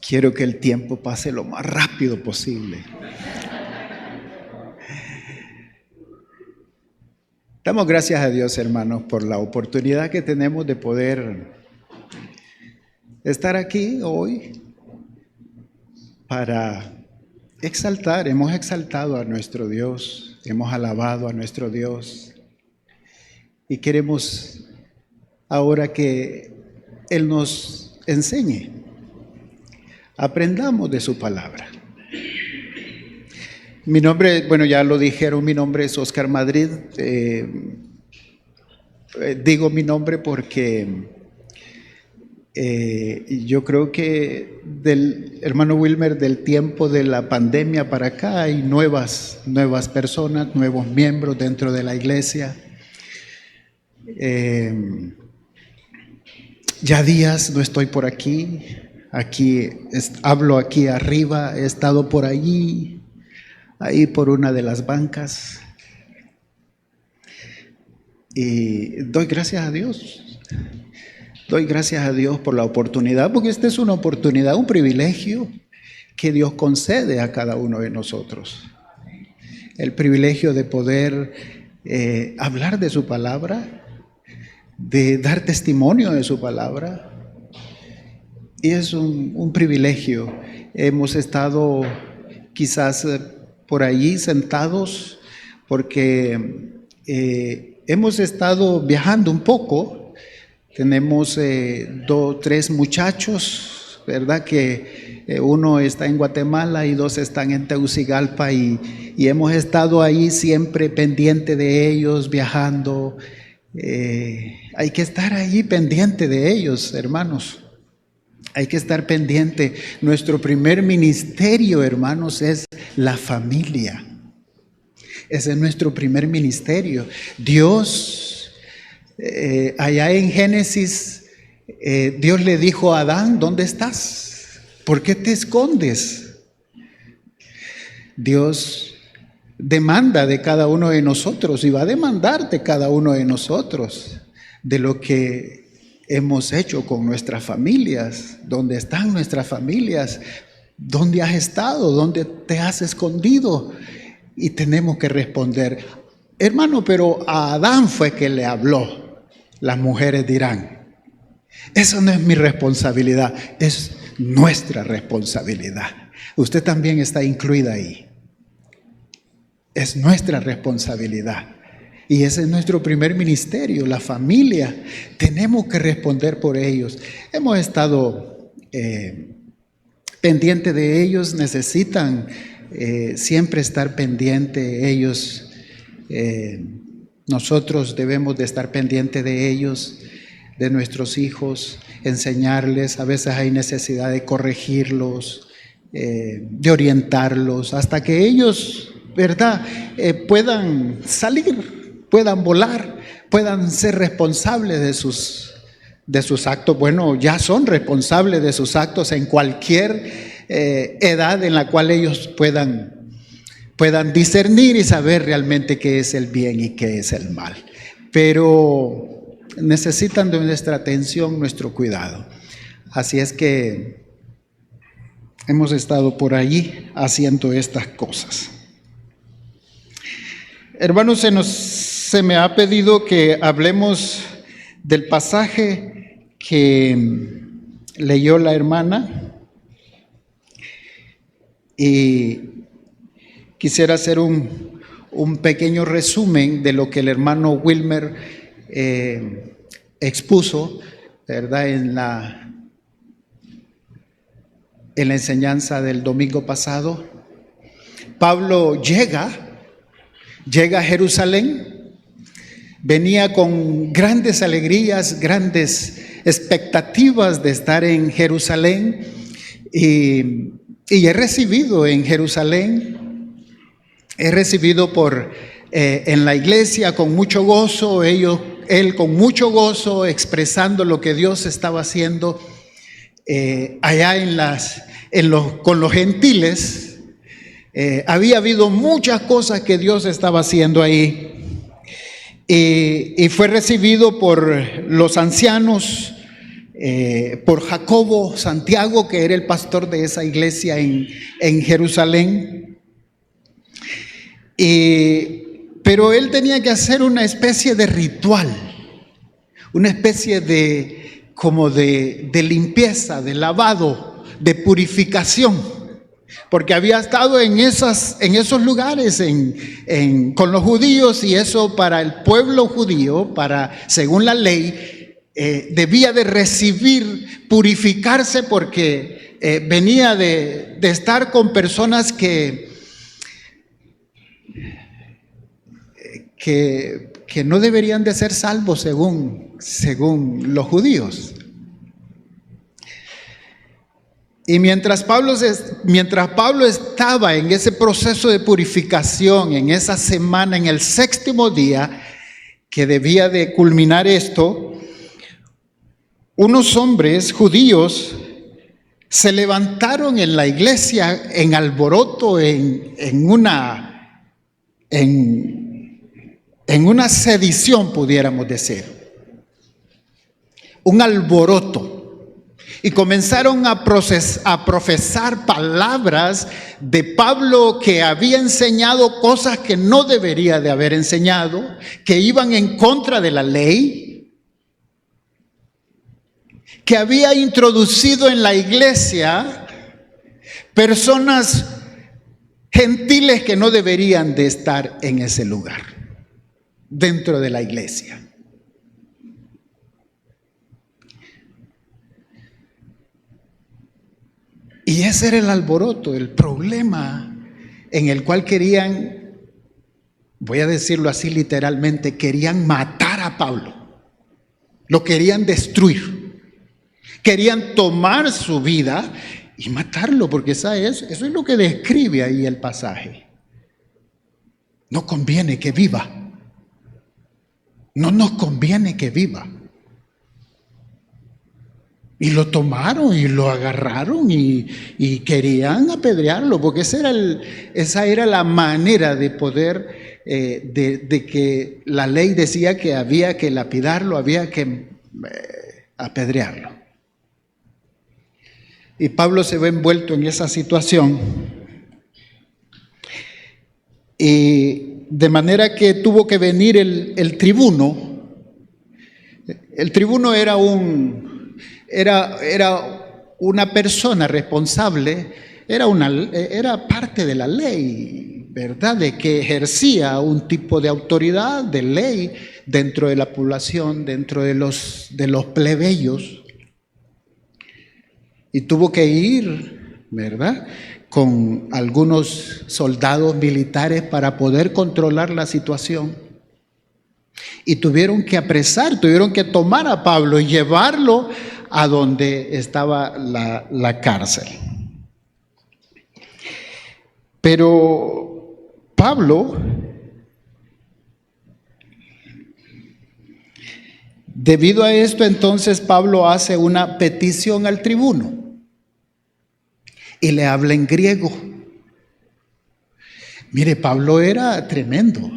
Quiero que el tiempo pase lo más rápido posible. Damos gracias a Dios, hermanos, por la oportunidad que tenemos de poder estar aquí hoy para exaltar. Hemos exaltado a nuestro Dios, hemos alabado a nuestro Dios y queremos ahora que Él nos enseñe. Aprendamos de su palabra. Mi nombre, bueno, ya lo dijeron, mi nombre es Oscar Madrid. Digo mi nombre porque yo creo que del hermano Wilmer, del tiempo de la pandemia para acá, hay nuevas personas, nuevos miembros dentro de la iglesia. Ya días no estoy por aquí. Hablo aquí arriba, he estado por allí, ahí por una de las bancas. Y doy gracias a Dios. Doy gracias a Dios por la oportunidad, porque esta es una oportunidad, un privilegio que Dios concede a cada uno de nosotros. El privilegio de poder hablar de su palabra, de dar testimonio de su palabra. Y es un privilegio. Hemos estado quizás por allí sentados porque hemos estado viajando un poco. Tenemos 3 muchachos, ¿verdad? Que uno está en Guatemala y 2 están en Tegucigalpa y hemos estado ahí siempre pendiente de ellos, viajando. Hay que estar ahí pendiente de ellos, hermanos. Hay que estar pendiente. Nuestro primer ministerio, hermanos, es la familia. Ese es nuestro primer ministerio. Dios, allá en Génesis, Dios le dijo a Adán, ¿dónde estás? ¿Por qué te escondes? Dios demanda de cada uno de nosotros y va a demandar de cada uno de nosotros de lo que hemos hecho con nuestras familias. ¿Dónde están nuestras familias? ¿Dónde has estado? ¿Dónde te has escondido? Y tenemos que responder, hermano, pero a Adán fue que le habló. Las mujeres dirán, eso no es mi responsabilidad, es nuestra responsabilidad. Usted también está incluida ahí. Es nuestra responsabilidad. Y ese es nuestro primer ministerio, la familia. Tenemos que responder por ellos. Hemos estado pendientes de ellos, necesitan siempre estar pendientes ellos. Nosotros debemos de estar pendientes de ellos, de nuestros hijos, enseñarles. A veces hay necesidad de corregirlos, de orientarlos, hasta que ellos, ¿verdad?, puedan salir, puedan volar, puedan ser responsables de sus actos. Bueno, ya son responsables de sus actos en cualquier edad en la cual ellos puedan discernir y saber realmente qué es el bien y qué es el mal. Pero necesitan de nuestra atención, nuestro cuidado. Así es que hemos estado por allí haciendo estas cosas. Hermanos, se me ha pedido que hablemos del pasaje que leyó la hermana y quisiera hacer un pequeño resumen de lo que el hermano Wilmer expuso, ¿verdad?, en la enseñanza del domingo pasado. Pablo llega a Jerusalén, venía con grandes alegrías, grandes expectativas de estar en Jerusalén y he recibido en Jerusalén, en la iglesia con mucho gozo, él con mucho gozo expresando lo que Dios estaba haciendo allá con los gentiles. Había habido muchas cosas que Dios estaba haciendo ahí y fue recibido por los ancianos, por Jacobo Santiago, que era el pastor de esa iglesia en Jerusalén. Pero él tenía que hacer una especie de ritual, una especie como de limpieza, de lavado, de purificación, porque había estado en esos lugares con los judíos, y eso para el pueblo judío, según la ley, debía de recibir, purificarse, porque venía de estar con personas que no deberían de ser salvos según los judíos. Y mientras Pablo estaba en ese proceso de purificación, en esa semana, en el 6º día que debía de culminar esto, unos hombres judíos se levantaron en la iglesia en alboroto, en una sedición, pudiéramos decir, un alboroto, y comenzaron a profesar palabras de Pablo, que había enseñado cosas que no debería de haber enseñado, que iban en contra de la ley, que había introducido en la iglesia personas gentiles que no deberían de estar en ese lugar, dentro de la iglesia. Y ese era el alboroto, el problema en el cual querían, voy a decirlo así literalmente, querían matar a Pablo. Lo querían destruir. Querían tomar su vida y matarlo, porque eso es lo que describe ahí el pasaje. No conviene que viva. No nos conviene que viva. Y lo tomaron y lo agarraron y querían apedrearlo, porque esa era la manera de poder, de que la ley decía que había que lapidarlo, había que apedrearlo. Y Pablo se ve envuelto en esa situación, y de manera que tuvo que venir el tribuno. El tribuno era una persona responsable, era parte de la ley, ¿verdad? De que ejercía un tipo de autoridad, de ley, dentro de la población, dentro de los plebeyos. Y tuvo que ir, ¿verdad?, con algunos soldados militares para poder controlar la situación. Y tuvieron que apresar, tuvieron que tomar a Pablo y llevarlo a donde estaba la cárcel. Pero Pablo, debido a esto, entonces Pablo hace una petición al tribuno y le habla en griego. Mire, Pablo era tremendo.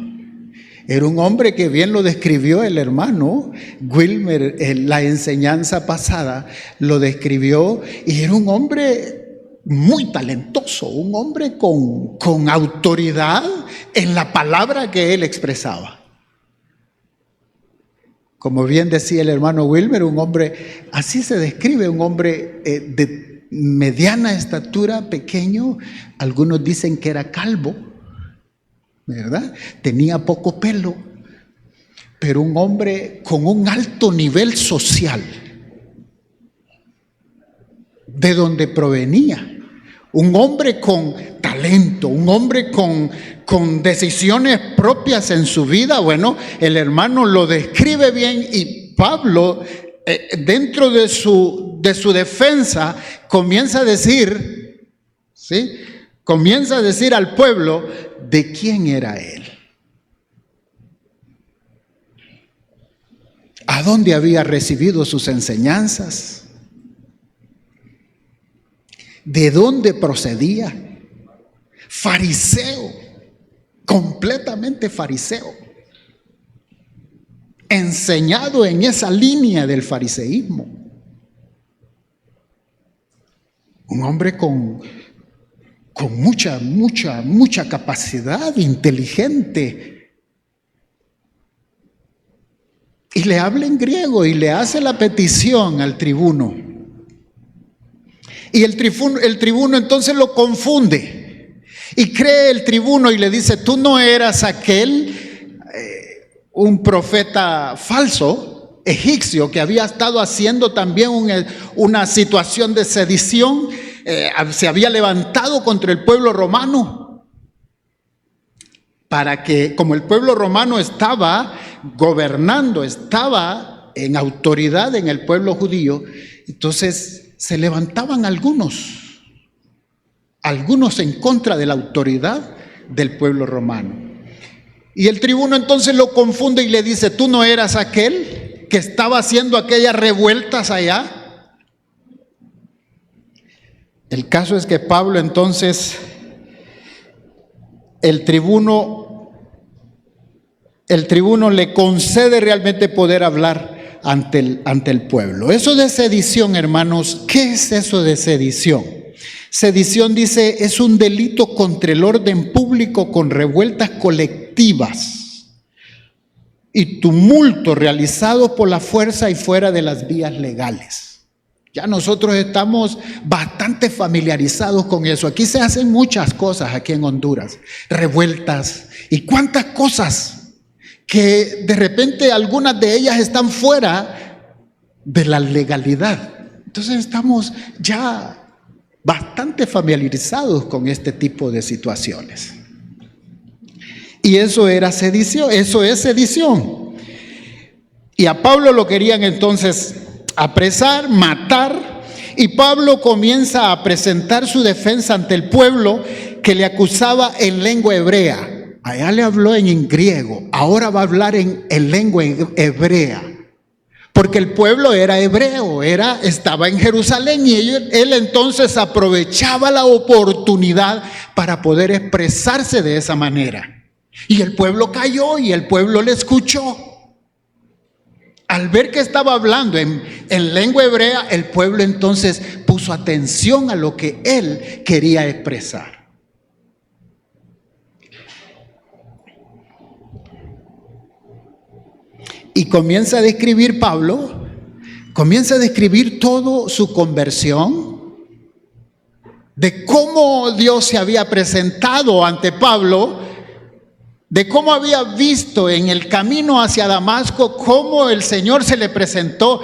Era un hombre que bien lo describió el hermano Wilmer, la enseñanza pasada lo describió, y era un hombre muy talentoso, un hombre con autoridad en la palabra que él expresaba. Como bien decía el hermano Wilmer, un hombre, así se describe, un hombre de mediana estatura, pequeño, algunos dicen que era calvo, ¿verdad? Tenía poco pelo, pero un hombre con un alto nivel social, de donde provenía, un hombre con talento, un hombre con decisiones propias en su vida. Bueno, el hermano lo describe bien, y Pablo, dentro de su defensa, comienza a decir, ¿sí?, comienza a decir al pueblo de quién era él, a dónde había recibido sus enseñanzas, de dónde procedía. Fariseo, completamente fariseo, enseñado en esa línea del fariseísmo. un hombre con mucha capacidad, inteligente. Y le habla en griego y le hace la petición al tribuno. Y el tribuno entonces lo confunde. Y cree el tribuno y le dice: tú no eras aquel, un profeta falso, egipcio, que había estado haciendo también una situación de sedición. Se había levantado contra el pueblo romano para que, como el pueblo romano estaba gobernando, estaba en autoridad en el pueblo judío, entonces se levantaban algunos en contra de la autoridad del pueblo romano. Y el tribuno entonces lo confunde y le dice: tú no eras aquel que estaba haciendo aquellas revueltas allá. El caso es que Pablo entonces, el tribuno le concede realmente poder hablar ante el pueblo. Eso de sedición, hermanos, ¿qué es eso de sedición? Sedición, dice, es un delito contra el orden público con revueltas colectivas y tumulto realizado por la fuerza y fuera de las vías legales. Ya nosotros estamos bastante familiarizados con eso. Aquí se hacen muchas cosas aquí en Honduras, revueltas y cuántas cosas que de repente algunas de ellas están fuera de la legalidad. Entonces estamos ya bastante familiarizados con este tipo de situaciones. Y eso era sedición, eso es sedición. Y a Pablo lo querían entonces apresar, matar, y Pablo comienza a presentar su defensa ante el pueblo que le acusaba en lengua hebrea. Allá le habló en griego, ahora va a hablar en lengua hebrea, porque el pueblo era hebreo, estaba en Jerusalén, y él entonces aprovechaba la oportunidad para poder expresarse de esa manera. Y el pueblo cayó y el pueblo le escuchó. Al ver que estaba hablando en lengua hebrea, el pueblo entonces puso atención a lo que él quería expresar. Y comienza a describir Pablo, comienza a describir todo su conversión, de cómo Dios se había presentado ante Pablo, de cómo había visto en el camino hacia Damasco cómo el Señor se le presentó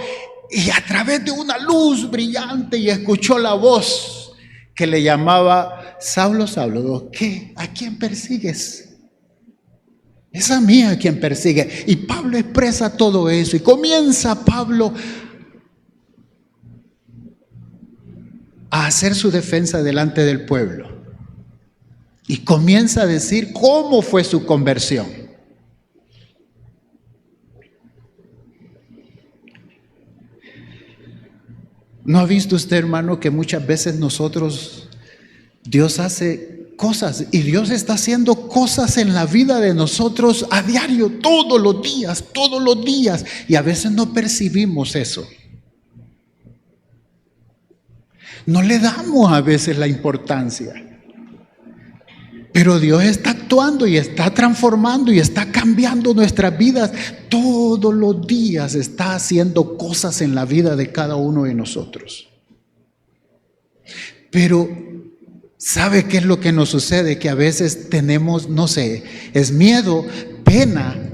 y a través de una luz brillante, y escuchó la voz que le llamaba: Saulo, Saulo, ¿qué? ¿A quién persigues? Es a mí a quien persigue. Y Pablo expresa todo eso y comienza Pablo a hacer su defensa delante del pueblo. Y comienza a decir cómo fue su conversión. ¿No ha visto usted, hermano, que muchas veces Dios hace cosas, y Dios está haciendo cosas en la vida de nosotros a diario, todos los días, y a veces no percibimos eso? No le damos a veces la importancia. Pero Dios está actuando y está transformando y está cambiando nuestras vidas. Todos los días está haciendo cosas en la vida de cada uno de nosotros. Pero ¿sabe qué es lo que nos sucede? Que a veces tenemos, no sé, es miedo, pena.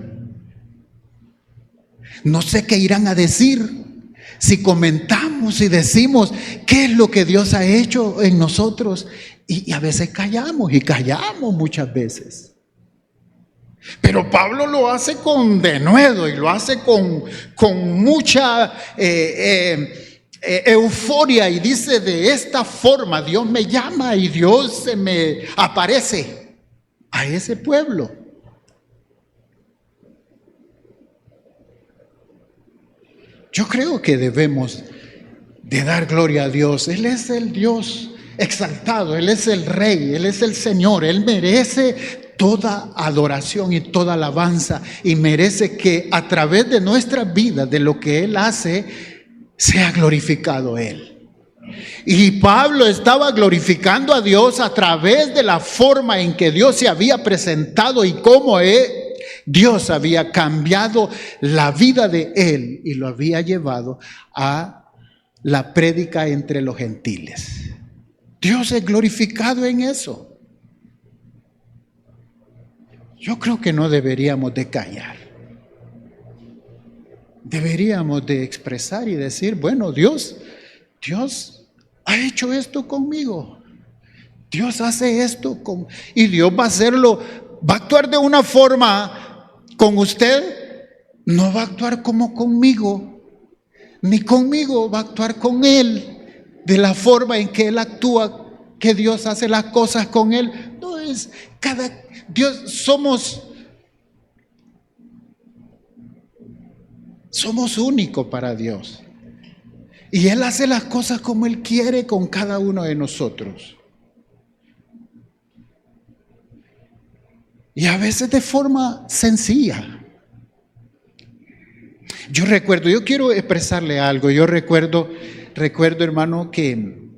No sé qué irán a decir si comentamos y decimos qué es lo que Dios ha hecho en nosotros. Y a veces callamos muchas veces. Pero Pablo lo hace con denuedo y lo hace con mucha euforia, y dice: de esta forma Dios me llama y Dios se me aparece a ese pueblo. Yo creo que debemos de dar gloria a Dios. Él es el Dios exaltado, Él es el Rey, Él es el Señor. Él merece toda adoración y toda alabanza, y merece que a través de nuestras vidas, de lo que Él hace, sea glorificado Él. Y Pablo estaba glorificando a Dios a través de la forma en que Dios se había presentado y cómo Dios había cambiado la vida de él y lo había llevado a la prédica entre los gentiles. Dios es glorificado en eso. Yo creo que no deberíamos de callar. Deberíamos de expresar y decir, bueno, Dios ha hecho esto conmigo. Dios hace esto y Dios va a hacerlo, va a actuar de una forma con usted, no va a actuar como conmigo, ni conmigo, va a actuar con Él, de la forma en que Él actúa, que Dios hace las cosas con Él. No es Dios, somos únicos para Dios. Y Él hace las cosas como Él quiere con cada uno de nosotros. Y a veces de forma sencilla. Yo quiero expresarle algo. Yo recuerdo, hermano, que en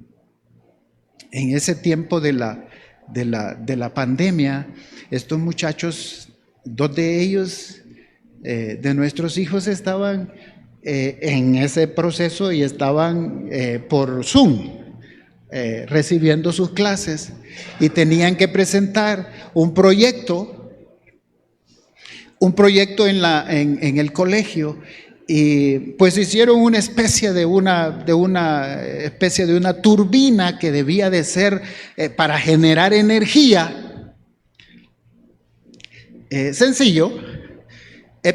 ese tiempo de la pandemia, estos muchachos, dos de ellos, de nuestros hijos, estaban en ese proceso y estaban por Zoom recibiendo sus clases y tenían que presentar un proyecto en el colegio. Y pues hicieron una especie de una turbina que debía de ser para generar energía. Sencillo,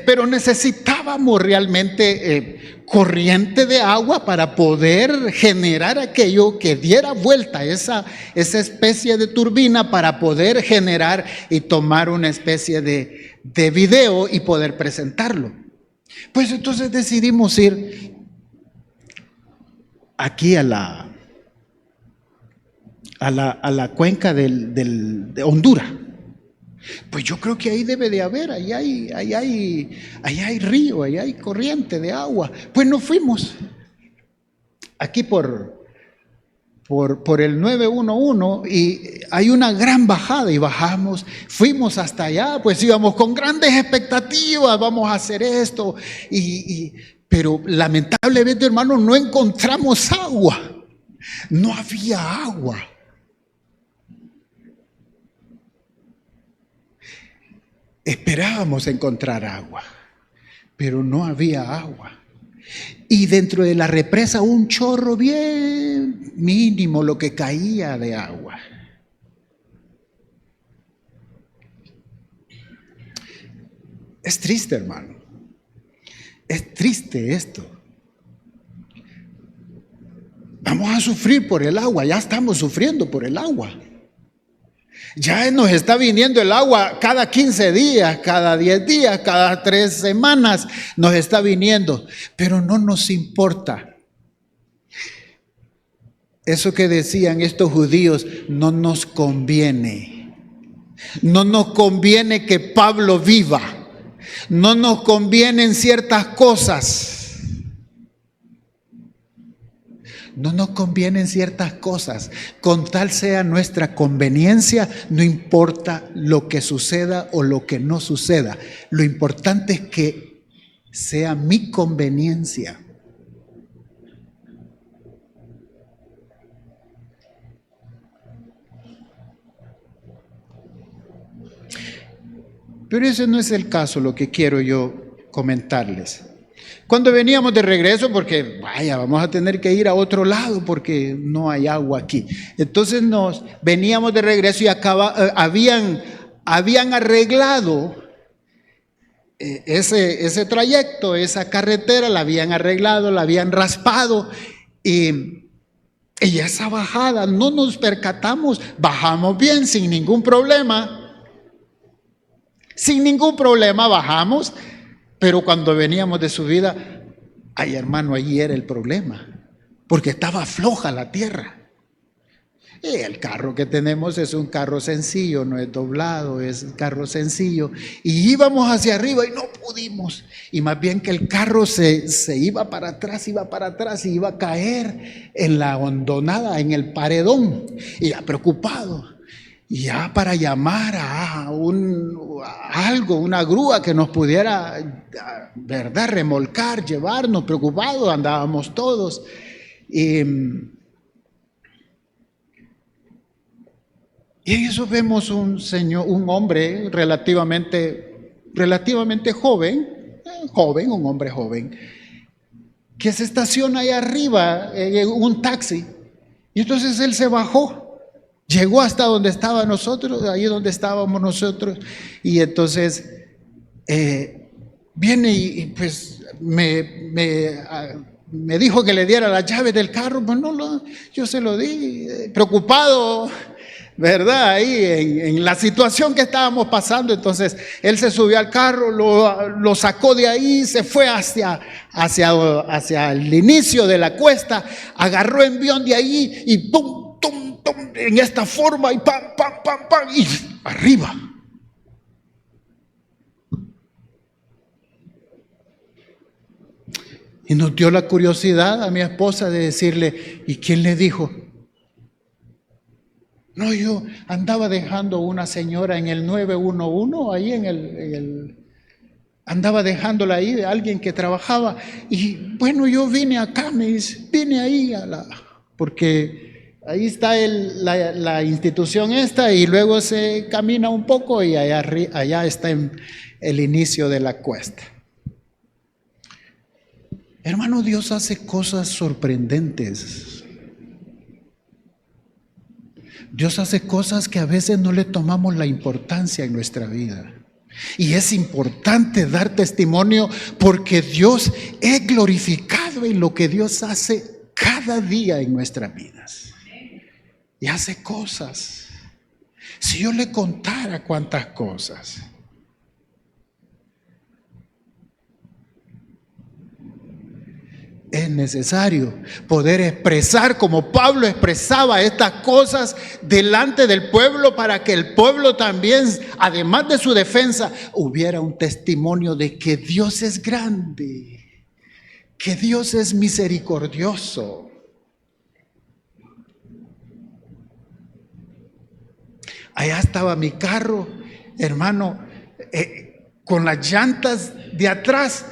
pero necesitábamos realmente corriente de agua para poder generar aquello que diera vuelta, esa especie de turbina, para poder generar y tomar una especie de video y poder presentarlo. Pues entonces decidimos ir aquí a la cuenca de Honduras. Pues yo creo que ahí debe de haber, ahí hay río, ahí hay corriente de agua. Pues nos fuimos aquí por el 911 y hay una gran bajada y bajamos, fuimos hasta allá, pues íbamos con grandes expectativas, vamos a hacer esto, pero lamentablemente, hermano, no encontramos agua, no había agua. Esperábamos encontrar agua, pero no había agua. Y dentro de la represa un chorro bien mínimo lo que caía de agua. Es triste, hermano. Es triste esto. Vamos a sufrir por el agua, ya estamos sufriendo por el agua. Ya nos está viniendo el agua cada 15 días, cada 10 días, cada 3 semanas nos está viniendo, pero no nos importa. Eso que decían estos judíos, no nos conviene. No nos conviene que Pablo viva. No nos convienen ciertas cosas. No nos convienen ciertas cosas. Con tal sea nuestra conveniencia, no importa lo que suceda o lo que no suceda. Lo importante es que sea mi conveniencia. Pero ese no es el caso, lo que quiero yo comentarles. Cuando veníamos de regreso, porque vamos a tener que ir a otro lado porque no hay agua aquí. Entonces veníamos de regreso y habían arreglado ese trayecto, esa carretera, la habían arreglado, la habían raspado y esa bajada no nos percatamos, bajamos bien sin ningún problema. Sin ningún problema bajamos. Pero cuando veníamos de subida, hermano, allí era el problema, porque estaba floja la tierra. Y el carro que tenemos es un carro sencillo, no es doblado, es un carro sencillo. Y íbamos hacia arriba y no pudimos. Y más bien que el carro se iba para atrás y iba a caer en la hondonada, en el paredón. Y ya preocupado. Y ya para llamar a algo, una grúa que nos pudiera, ¿verdad?, remolcar, llevarnos, preocupados, andábamos todos. Y en eso vemos un hombre relativamente joven, un hombre joven, que se estaciona ahí arriba en un taxi. Y entonces él se bajó, llegó hasta donde estábamos nosotros, y entonces viene y pues me dijo que le diera la llave del carro. Pues yo se lo di, preocupado, ¿verdad? Ahí en la situación que estábamos pasando. Entonces él se subió al carro, lo sacó de ahí, se fue hacia el inicio de la cuesta, agarró envión de ahí y pum, tum, tum, en esta forma y pam, pam, pam, pam, y arriba. Y nos dio la curiosidad a mi esposa de decirle, ¿y quién le dijo? No, yo andaba dejando una señora en el 911, ahí andaba dejándola ahí de alguien que trabajaba. Y bueno, yo vine acá, me dice, vine ahí porque ahí está la institución esta, y luego se camina un poco y allá está el inicio de la cuesta. Hermano, Dios hace cosas sorprendentes. Dios hace cosas que a veces no le tomamos la importancia en nuestra vida. Y es importante dar testimonio porque Dios es glorificado en lo que Dios hace cada día en nuestras vidas. Y hace cosas. Si yo le contara cuántas cosas. Es necesario poder expresar como Pablo expresaba estas cosas delante del pueblo, para que el pueblo también, además de su defensa, hubiera un testimonio de que Dios es grande, que Dios es misericordioso. Allá estaba mi carro, hermano, con las llantas de atrás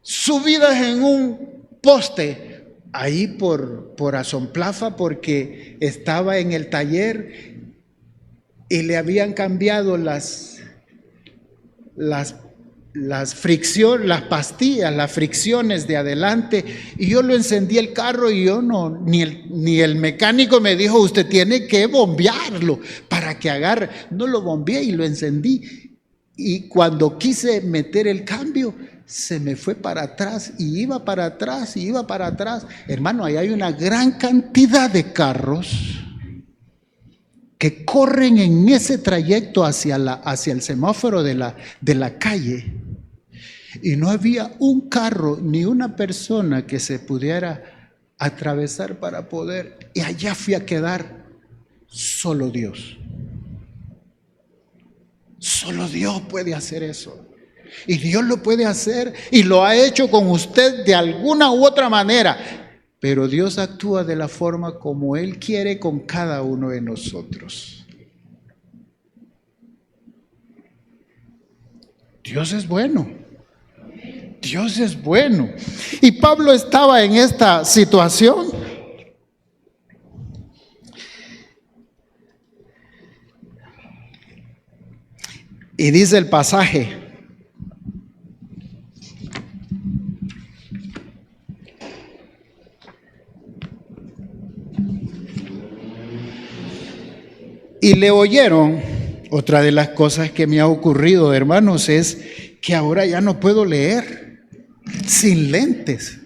subidas en un poste ahí por Azonplaza, porque estaba en el taller y le habían cambiado las fricciones, las pastillas, las fricciones de adelante, y yo lo encendí el carro y yo ni el mecánico me dijo, usted tiene que bombearlo para que agarre. No lo bombeé y lo encendí, y cuando quise meter el cambio, se me fue para atrás y iba para atrás y iba para atrás. Hermano, ahí hay una gran cantidad de carros que corren en ese trayecto hacia el semáforo de la calle, y no había un carro ni una persona que se pudiera atravesar para poder, y allá fui a quedar solo Dios. Solo Dios puede hacer eso. Y Dios lo puede hacer y lo ha hecho con usted de alguna u otra manera. Pero Dios actúa de la forma como Él quiere con cada uno de nosotros. Dios es bueno. Dios es bueno. Y Pablo estaba en esta situación. Y dice el pasaje: y le oyeron. Otra de las cosas que me ha ocurrido, hermanos, es que ahora ya no puedo leer sin lentes.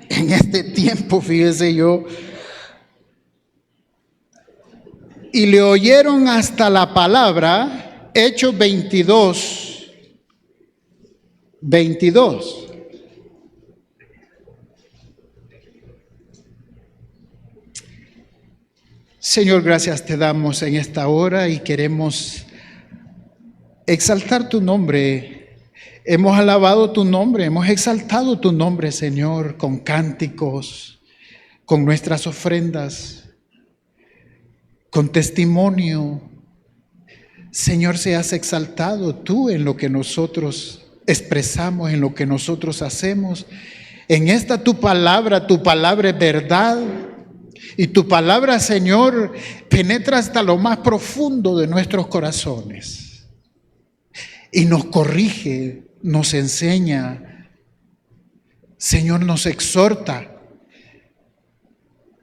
En este tiempo, fíjese yo, y le oyeron hasta la palabra, Hechos 22. Señor, gracias te damos en esta hora y queremos exaltar tu nombre. Hemos alabado tu nombre, hemos exaltado tu nombre, Señor, con cánticos, con nuestras ofrendas, con testimonio. Señor, seas exaltado tú en lo que nosotros expresamos, en lo que nosotros hacemos. En esta tu palabra es verdad. Y tu palabra, Señor, penetra hasta lo más profundo de nuestros corazones. Y nos corrige, nos enseña. Señor, nos exhorta.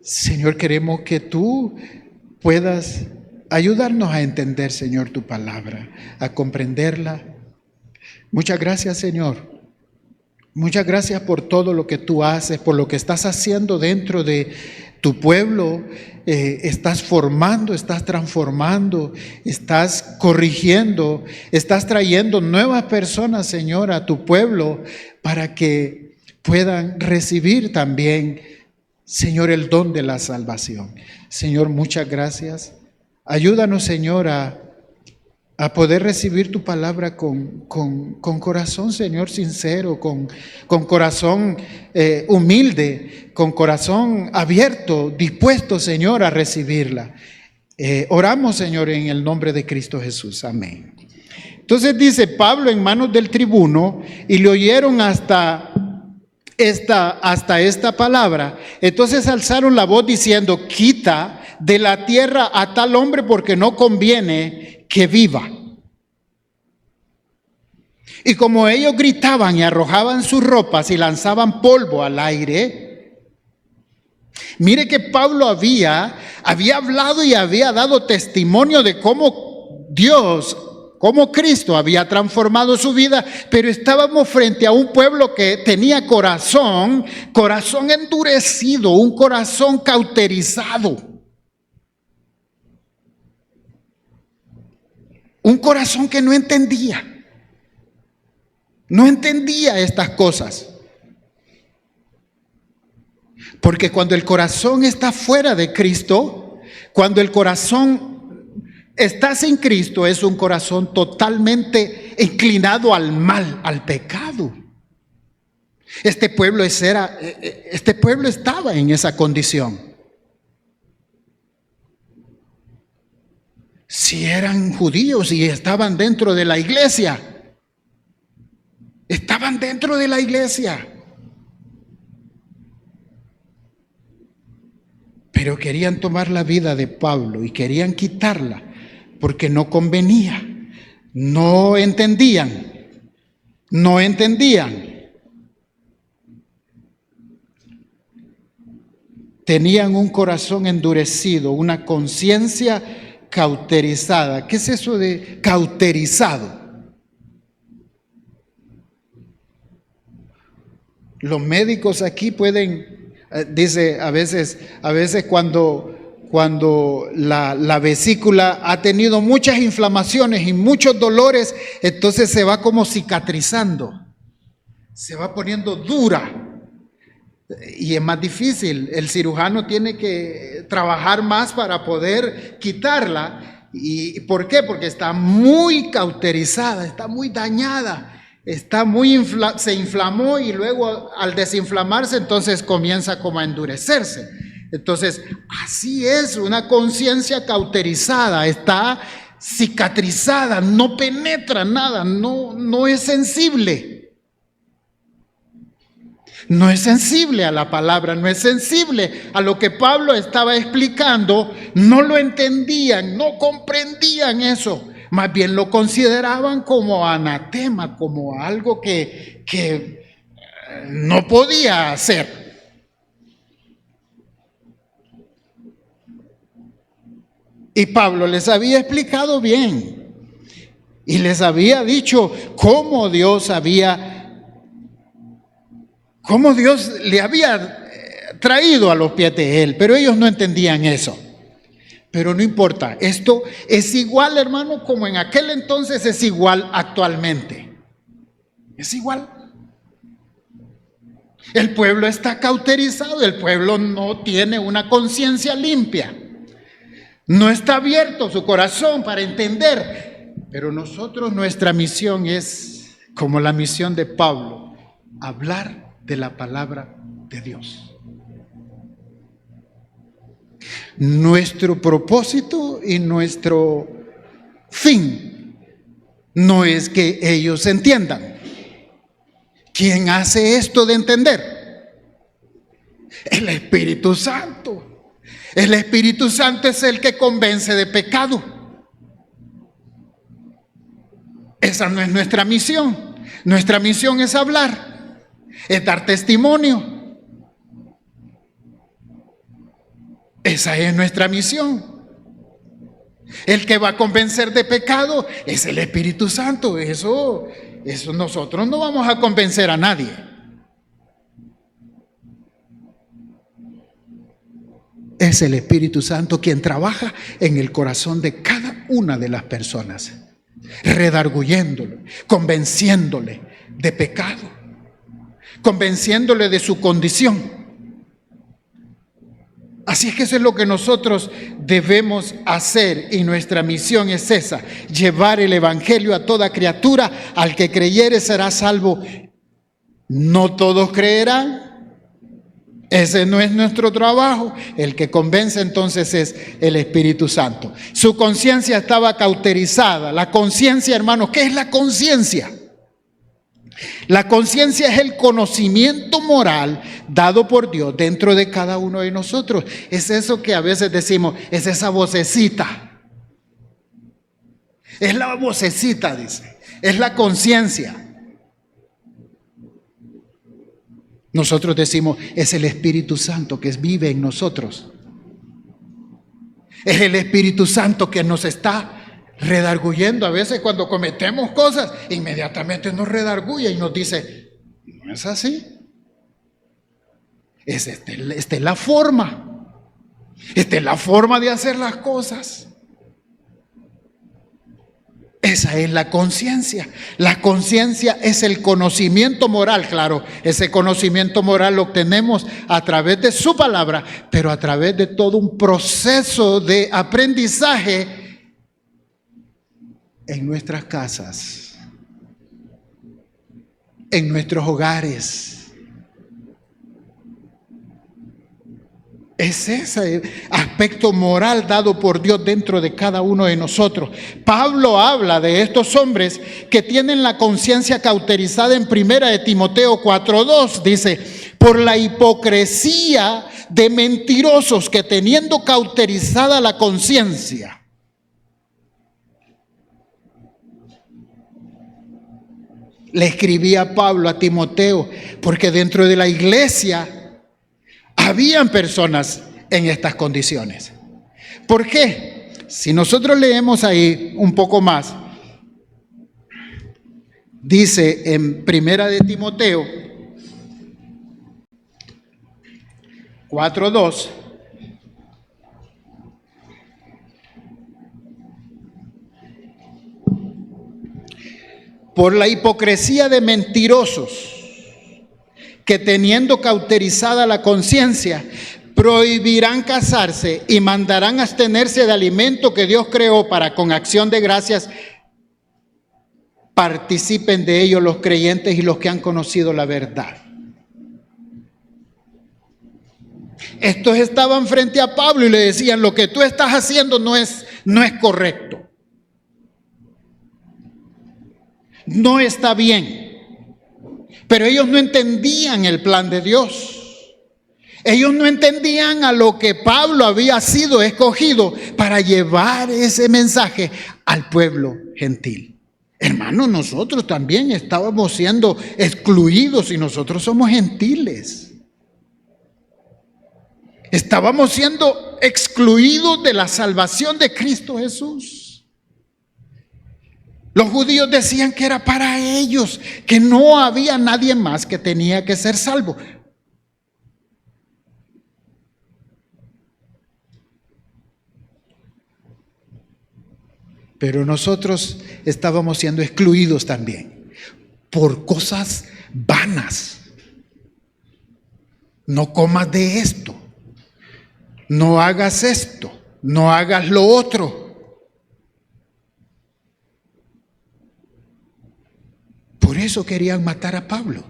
Señor, queremos que tú puedas ayudarnos a entender, Señor, tu palabra, a comprenderla. Muchas gracias, Señor. Muchas gracias por todo lo que tú haces, por lo que estás haciendo dentro de tu pueblo. Estás formando, estás transformando, estás corrigiendo, estás trayendo nuevas personas, Señor, a tu pueblo para que puedan recibir también, Señor, el don de la salvación. Señor, muchas gracias. Ayúdanos, Señor, a poder recibir tu palabra con corazón, Señor, sincero, con corazón humilde, con corazón abierto, dispuesto, Señor, a recibirla. Oramos, Señor, en el nombre de Cristo Jesús. Amén. Entonces dice Pablo en manos del tribuno y le oyeron hasta esta palabra. Entonces alzaron la voz diciendo: quita de la tierra a tal hombre, porque no conviene que viva. Y como ellos gritaban y arrojaban sus ropas y lanzaban polvo al aire, mire que Pablo había hablado y había dado testimonio de cómo Dios, cómo Cristo había transformado su vida, pero estábamos frente a un pueblo que tenía corazón endurecido, un corazón cauterizado. Un corazón que no entendía estas cosas. Porque cuando el corazón está fuera de Cristo, cuando el corazón está sin Cristo, es un corazón totalmente inclinado al mal, al pecado. Este pueblo estaba en esa condición. Si eran judíos y estaban dentro de la iglesia, pero querían tomar la vida de Pablo y querían quitarla porque no convenía, no entendían. Tenían un corazón endurecido, una conciencia cauterizada. ¿Qué es eso de cauterizado? Los médicos aquí pueden, dice a veces cuando la vesícula ha tenido muchas inflamaciones y muchos dolores, entonces se va como cicatrizando, se va poniendo dura. Y es más difícil, el cirujano tiene que trabajar más para poder quitarla. ¿Y por qué? Porque está muy cauterizada, está muy dañada, se inflamó y luego al desinflamarse entonces comienza como a endurecerse. Entonces así es, una conciencia cauterizada, está cicatrizada, no penetra nada, no es sensible. No es sensible a la palabra, no es sensible a lo que Pablo estaba explicando. No lo entendían, no comprendían eso. Más bien lo consideraban como anatema, como algo que no podía hacer. Y Pablo les había explicado bien y les había dicho cómo Dios le había traído a los pies de él, pero ellos no entendían eso. Pero no importa, esto es igual, hermano, como en aquel entonces es igual actualmente. Es igual. El pueblo está cauterizado, el pueblo no tiene una conciencia limpia. No está abierto su corazón para entender. Pero nosotros, nuestra misión es, como la misión de Pablo, hablar de la palabra de Dios. Nuestro propósito y nuestro fin no es que ellos entiendan. ¿Quién hace esto de entender? El Espíritu Santo. El Espíritu Santo es el que convence de pecado. Esa no es nuestra misión. Nuestra misión es hablar, es dar testimonio. Esa es nuestra misión. El que va a convencer de pecado es el Espíritu Santo. Eso nosotros no vamos a convencer a nadie. Es el Espíritu Santo quien trabaja en el corazón de cada una de las personas, redarguyéndole, convenciéndole de pecado, convenciéndole de su condición. Así es que eso es lo que nosotros debemos hacer, y nuestra misión es esa: llevar el evangelio a toda criatura. Al que creyere será salvo. No todos creerán. Ese no es nuestro trabajo. El que convence entonces es el Espíritu Santo. Su conciencia estaba cauterizada. La conciencia, hermanos, ¿qué es la conciencia? La conciencia es el conocimiento moral dado por Dios dentro de cada uno de nosotros. Es eso que a veces decimos, es esa vocecita. Es la vocecita, dice. Es la conciencia. Nosotros decimos, es el Espíritu Santo que vive en nosotros. Es el Espíritu Santo que nos está redarguyendo. A veces cuando cometemos cosas, inmediatamente nos redarguye y nos dice, no es así. Esta es la forma. Esta es la forma de hacer las cosas. Esa es la conciencia. La conciencia es el conocimiento moral, claro. Ese conocimiento moral lo obtenemos a través de su palabra, pero a través de todo un proceso de aprendizaje en nuestras casas, en nuestros hogares. Es ese aspecto moral dado por Dios dentro de cada uno de nosotros. Pablo habla de estos hombres que tienen la conciencia cauterizada en 1 de Timoteo 4:2. Dice, por la hipocresía de mentirosos que teniendo cauterizada la conciencia. Le escribía Pablo a Timoteo porque dentro de la iglesia habían personas en estas condiciones. ¿Por qué? Si nosotros leemos ahí un poco más, dice en 1 de Timoteo 4:2, por la hipocresía de mentirosos que teniendo cauterizada la conciencia, prohibirán casarse y mandarán abstenerse de alimento que Dios creó para con acción de gracias participen de ello los creyentes y los que han conocido la verdad. Estos estaban frente a Pablo y le decían, lo que tú estás haciendo no es correcto. No está bien. Pero ellos no entendían el plan de Dios. Ellos no entendían a lo que Pablo había sido escogido para llevar ese mensaje al pueblo gentil. Hermanos, nosotros también estábamos siendo excluidos y nosotros somos gentiles. Estábamos siendo excluidos de la salvación de Cristo Jesús. Los judíos decían que era para ellos, que no había nadie más que tenía que ser salvo. Pero nosotros estábamos siendo excluidos también por cosas vanas. No comas de esto, no hagas esto, no hagas lo otro. Por eso querían matar a Pablo.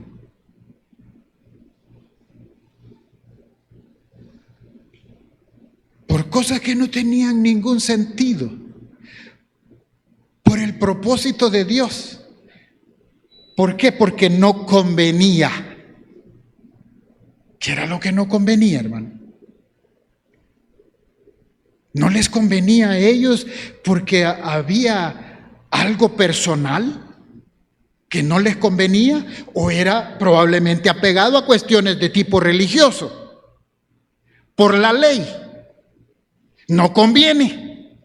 Por cosas que no tenían ningún sentido. Por el propósito de Dios. ¿Por qué? Porque no convenía. ¿Qué era lo que no convenía, hermano? ¿No les convenía a ellos porque había algo personal que no les convenía? ¿O era probablemente apegado a cuestiones de tipo religioso? Por la ley. No conviene.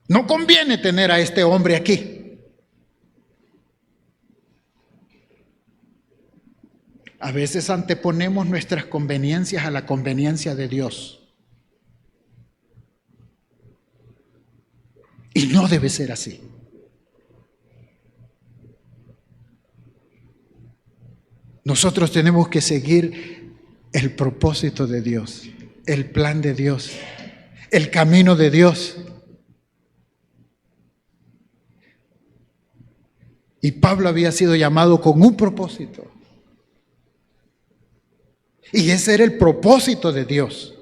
No conviene tener a este hombre aquí. A veces anteponemos nuestras conveniencias a la conveniencia de Dios. Y no debe ser así. Nosotros tenemos que seguir el propósito de Dios, el plan de Dios, el camino de Dios. Y Pablo había sido llamado con un propósito. Y ese era el propósito de Dios.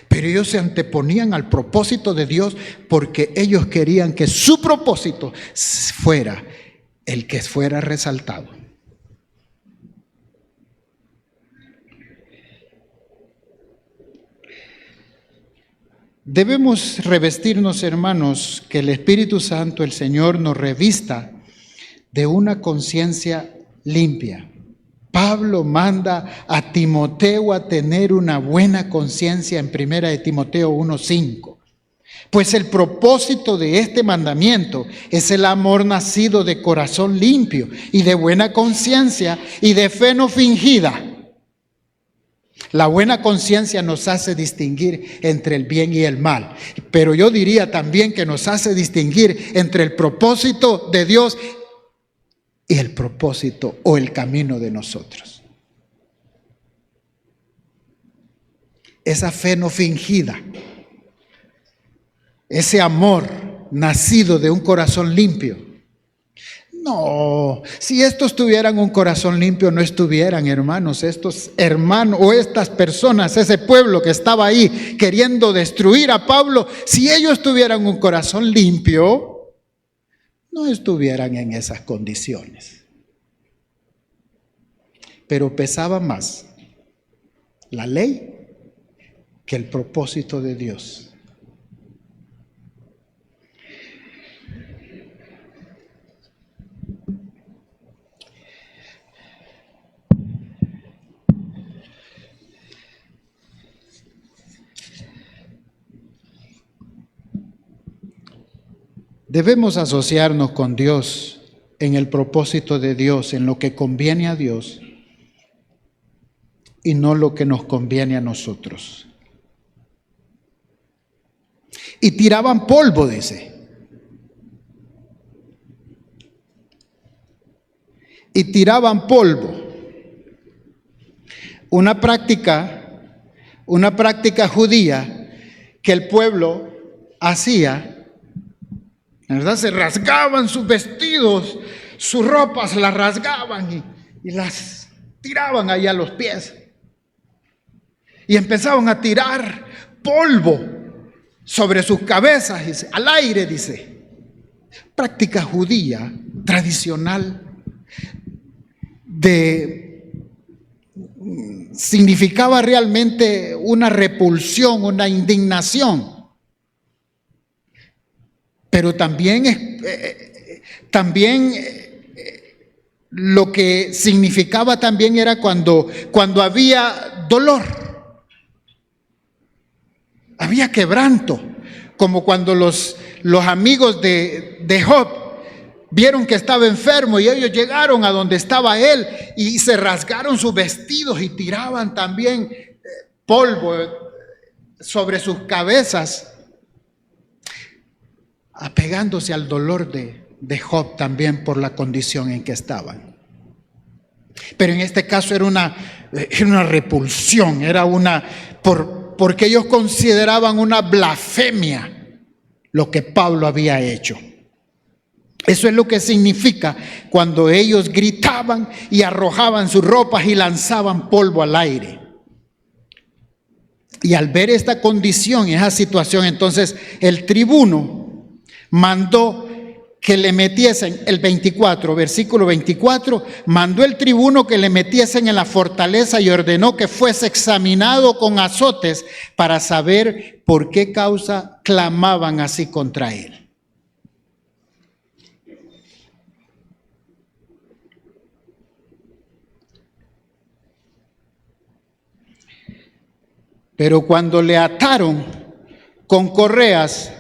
Pero ellos se anteponían al propósito de Dios porque ellos querían que su propósito fuera el que fuera resaltado. Debemos revestirnos, hermanos, que el Espíritu Santo, el Señor, nos revista de una conciencia limpia. Pablo manda a Timoteo a tener una buena conciencia en 1 de Timoteo 1:5. Pues el propósito de este mandamiento es el amor nacido de corazón limpio y de buena conciencia y de fe no fingida. La buena conciencia nos hace distinguir entre el bien y el mal, pero yo diría también que nos hace distinguir entre el propósito de Dios y el propósito o el camino de nosotros. Esa fe no fingida, ese amor nacido de un corazón limpio. No, si estos tuvieran un corazón limpio, no estuvieran, hermanos, estos hermanos o estas personas, ese pueblo que estaba ahí queriendo destruir a Pablo, si ellos tuvieran un corazón limpio, no estuvieran en esas condiciones. Pero pesaba más la ley que el propósito de Dios. Debemos asociarnos con Dios en el propósito de Dios, en lo que conviene a Dios y no lo que nos conviene a nosotros. Y tiraban polvo, dice. Y tiraban polvo. Una práctica judía que el pueblo hacía, ¿verdad? Se rasgaban sus vestidos, sus ropas las rasgaban y las tiraban ahí a los pies. Y empezaban a tirar polvo sobre sus cabezas, dice, al aire, dice. Práctica judía, tradicional, significaba realmente una repulsión, una indignación. Pero también lo que significaba también era cuando había dolor. Había quebranto, como cuando los amigos de Job vieron que estaba enfermo y ellos llegaron a donde estaba él y se rasgaron sus vestidos y tiraban también polvo sobre sus cabezas, apegándose al dolor de Job también por la condición en que estaban. Pero en este caso era una repulsión, era porque ellos consideraban una blasfemia lo que Pablo había hecho. Eso es lo que significa cuando ellos gritaban y arrojaban sus ropas y lanzaban polvo al aire. Y al ver esta condición, esa situación, entonces el tribuno mandó que le metiesen, el 24, versículo 24, mandó el tribuno que le metiesen en la fortaleza y ordenó que fuese examinado con azotes para saber por qué causa clamaban así contra él. Pero cuando le ataron con correas,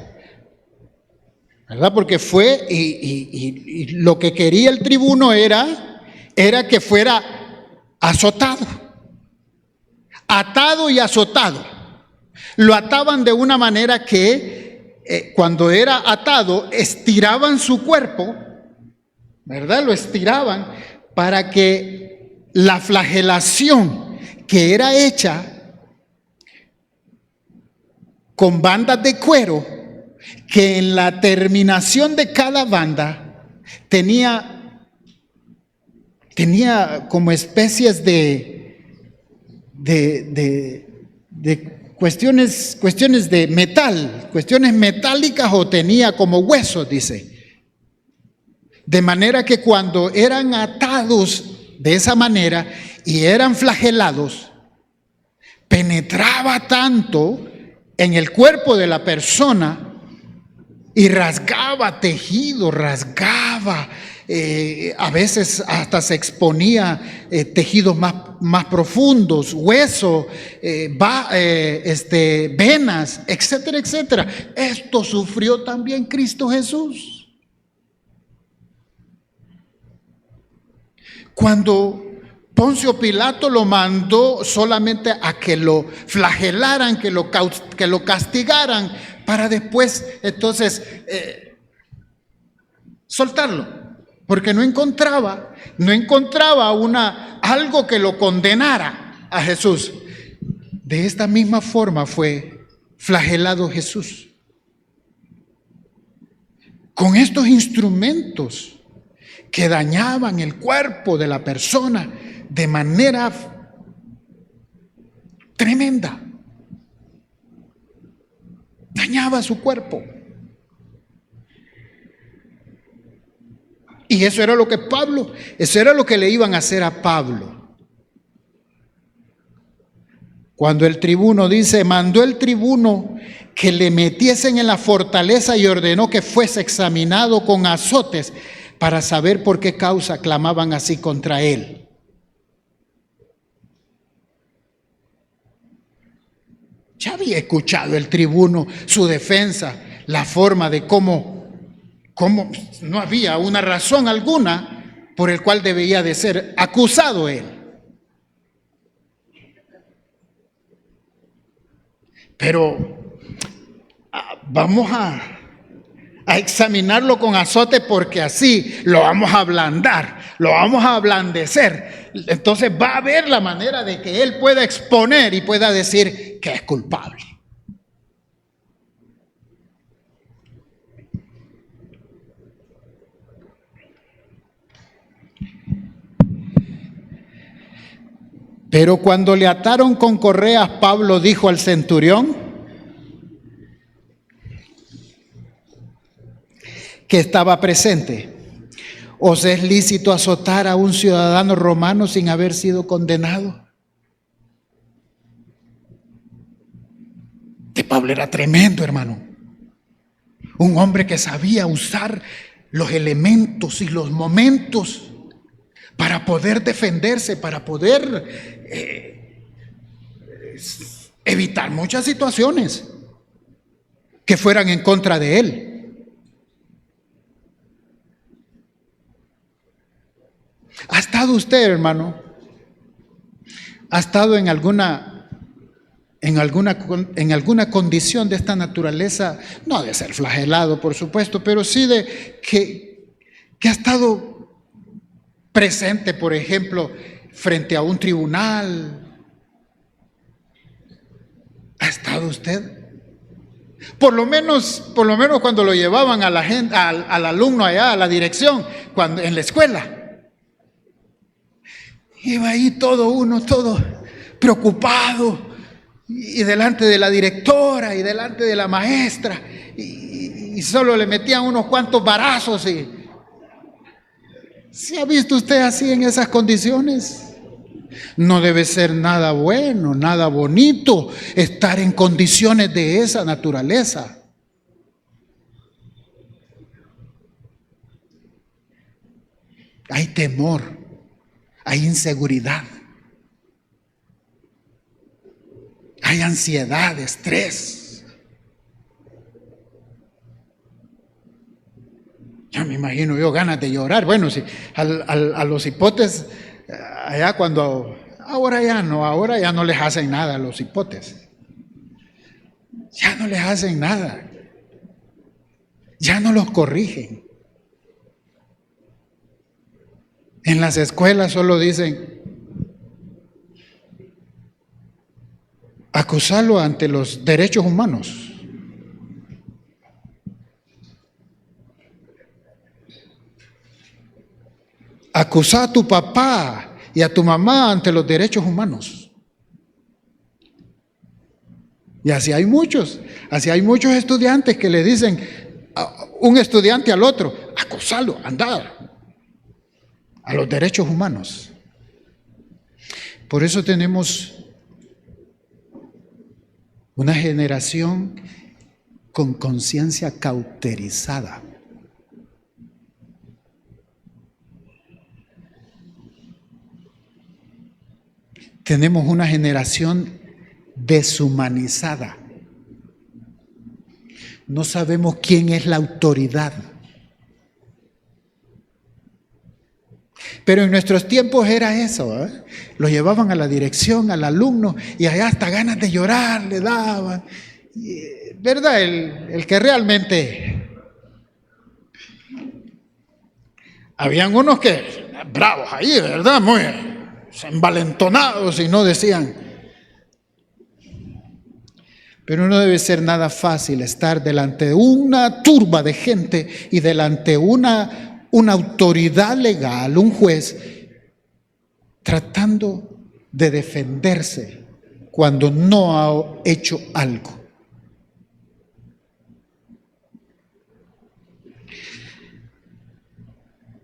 ¿verdad? Porque fue y lo que quería el tribuno era que fuera azotado, atado y azotado. Lo ataban de una manera que cuando era atado estiraban su cuerpo, ¿verdad? Lo estiraban para que la flagelación que era hecha con bandas de cuero, que en la terminación de cada banda tenía como especies de cuestiones de metal, cuestiones metálicas, o tenía como huesos, dice. De manera que cuando eran atados de esa manera y eran flagelados, penetraba tanto en el cuerpo de la persona y rasgaba tejido, rasgaba, a veces hasta se exponía tejidos más profundos, hueso, venas, etcétera, etcétera. Esto sufrió también Cristo Jesús. Cuando Poncio Pilato lo mandó solamente a que lo flagelaran, que lo castigaran, para después entonces soltarlo, porque no encontraba algo que lo condenara a Jesús. De esta misma forma fue flagelado Jesús, con estos instrumentos que dañaban el cuerpo de la persona de manera tremenda. Dañaba su cuerpo. Y eso era lo que le iban a hacer a Pablo. Cuando el tribuno dice, mandó el tribuno que le metiesen en la fortaleza y ordenó que fuese examinado con azotes para saber por qué causa clamaban así contra él. Ya había escuchado el tribuno su defensa, la forma de cómo no había una razón alguna por el cual debía de ser acusado él. Pero vamos a examinarlo con azote, porque así lo vamos a ablandar, lo vamos a ablandecer. Entonces va a haber la manera de que él pueda exponer y pueda decir que es culpable. Pero cuando le ataron con correas, Pablo dijo al centurión que estaba presente: ¿os es lícito azotar a un ciudadano romano sin haber sido condenado? Que Pablo era tremendo, hermano. Un hombre que sabía usar los elementos y los momentos para poder defenderse, para poder evitar muchas situaciones que fueran en contra de él. ¿Ha estado usted, hermano? ¿Ha estado en alguna condición de esta naturaleza? No de ser flagelado, por supuesto, pero sí de que ha estado presente, por ejemplo, frente a un tribunal, ¿Ha estado usted? Por lo menos cuando lo llevaban a la gente, al alumno allá, a la dirección, en la escuela. Iba ahí todo preocupado, y delante de la directora y delante de la maestra, y solo le metían unos cuantos varazos. ¿Se ha visto usted así en esas condiciones? No debe ser nada bueno, nada bonito estar en condiciones de esa naturaleza. Hay temor, hay inseguridad, hay ansiedad, estrés. Ya me imagino yo ganas de llorar. Bueno, si a los hipotes allá ahora ya no les hacen nada a los hipotes. Ya no les hacen nada. Ya no los corrigen. En las escuelas solo dicen, acusarlo ante los derechos humanos. Acusar a tu papá y a tu mamá ante los derechos humanos. Y así hay muchos estudiantes que le dicen a un estudiante al otro, acusarlo, andar a los derechos humanos. Por eso tenemos una generación con conciencia cauterizada. Tenemos una generación deshumanizada. No sabemos quién es la autoridad. Pero en nuestros tiempos era eso, ¿eh? Lo llevaban a la dirección, al alumno, y allá hasta ganas de llorar le daban. ¿Verdad? El que realmente... Habían unos que, bravos ahí, ¿verdad? Muy envalentonados y no decían. Pero no debe ser nada fácil estar delante de una turba de gente y delante de una autoridad legal, un juez, tratando de defenderse cuando no ha hecho algo.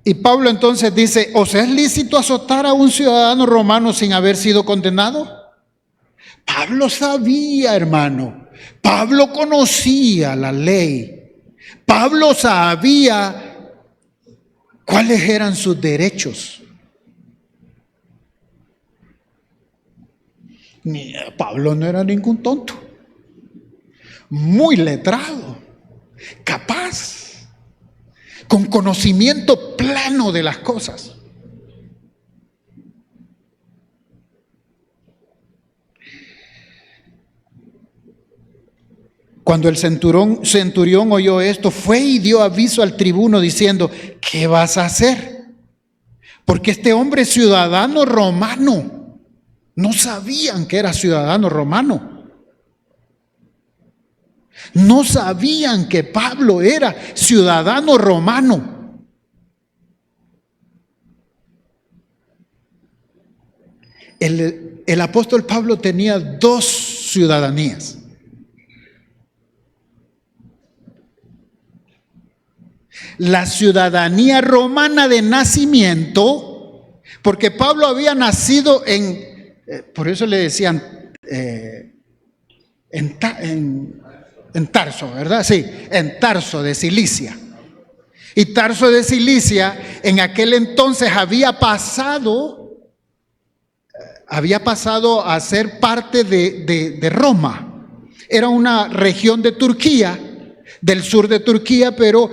Y Pablo entonces dice, ¿os es lícito azotar a un ciudadano romano sin haber sido condenado? Pablo sabía, hermano. Pablo conocía la ley. Pablo sabía cuáles eran sus derechos. Pablo no era ningún tonto. Muy letrado, capaz, con conocimiento plano de las cosas. Cuando el centurión oyó esto, fue y dio aviso al tribuno diciendo, ¿qué vas a hacer? Porque este hombre es ciudadano romano. No sabían que era ciudadano romano. No sabían que Pablo era ciudadano romano. El apóstol Pablo tenía dos ciudadanías. La ciudadanía romana de nacimiento, porque Pablo había nacido por eso le decían en Tarso, ¿verdad? Sí, en Tarso de Cilicia. Y Tarso de Cilicia en aquel entonces había pasado a ser parte de Roma. Era una región de Turquía, del sur de Turquía, pero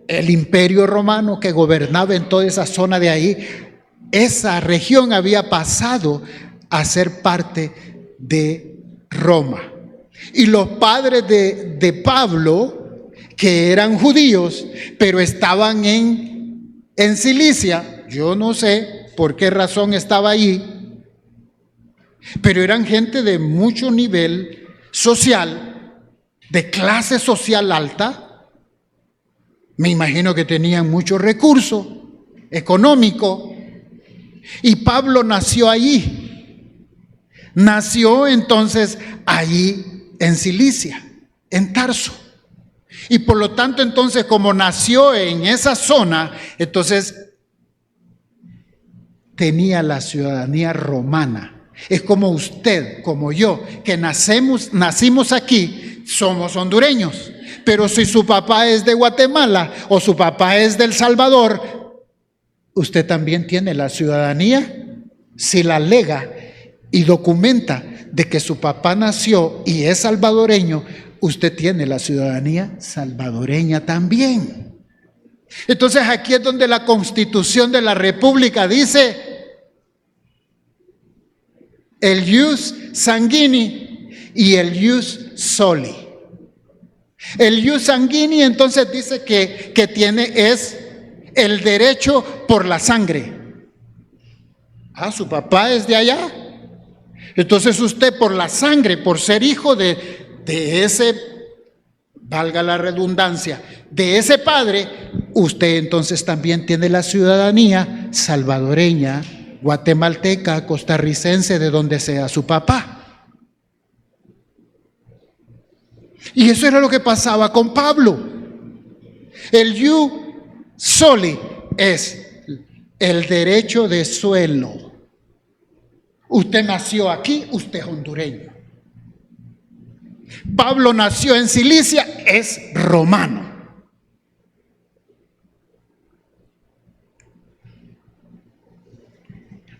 el imperio romano que gobernaba en toda esa zona de ahí, esa región había pasado a ser parte de Roma. Y los padres de Pablo, que eran judíos, pero estaban en Cilicia, yo no sé por qué razón estaba allí, pero eran gente de mucho nivel social, de clase social alta. Me imagino que tenían muchos recursos económicos. Y Pablo nació allí. Nació entonces allí en Cilicia, en Tarso. Y por lo tanto, entonces, como nació en esa zona, entonces tenía la ciudadanía romana. Es como usted, como yo, que nacimos aquí, somos hondureños. Pero si su papá es de Guatemala o su papá es de El Salvador, usted también tiene la ciudadanía. Si la alega y documenta de que su papá nació y es salvadoreño, usted tiene la ciudadanía salvadoreña también. Entonces aquí es donde la Constitución de la República dice el ius sanguini y el ius soli. El ius sanguini entonces dice que es el derecho por la sangre. Su papá es de allá. Entonces usted por la sangre, por ser hijo de ese, valga la redundancia, de ese padre, usted entonces también tiene la ciudadanía salvadoreña, guatemalteca, costarricense, de donde sea su papá. Y eso era lo que pasaba con Pablo. El ius soli es el derecho de suelo. Usted nació aquí, usted es hondureño. Pablo nació en Cilicia, es romano.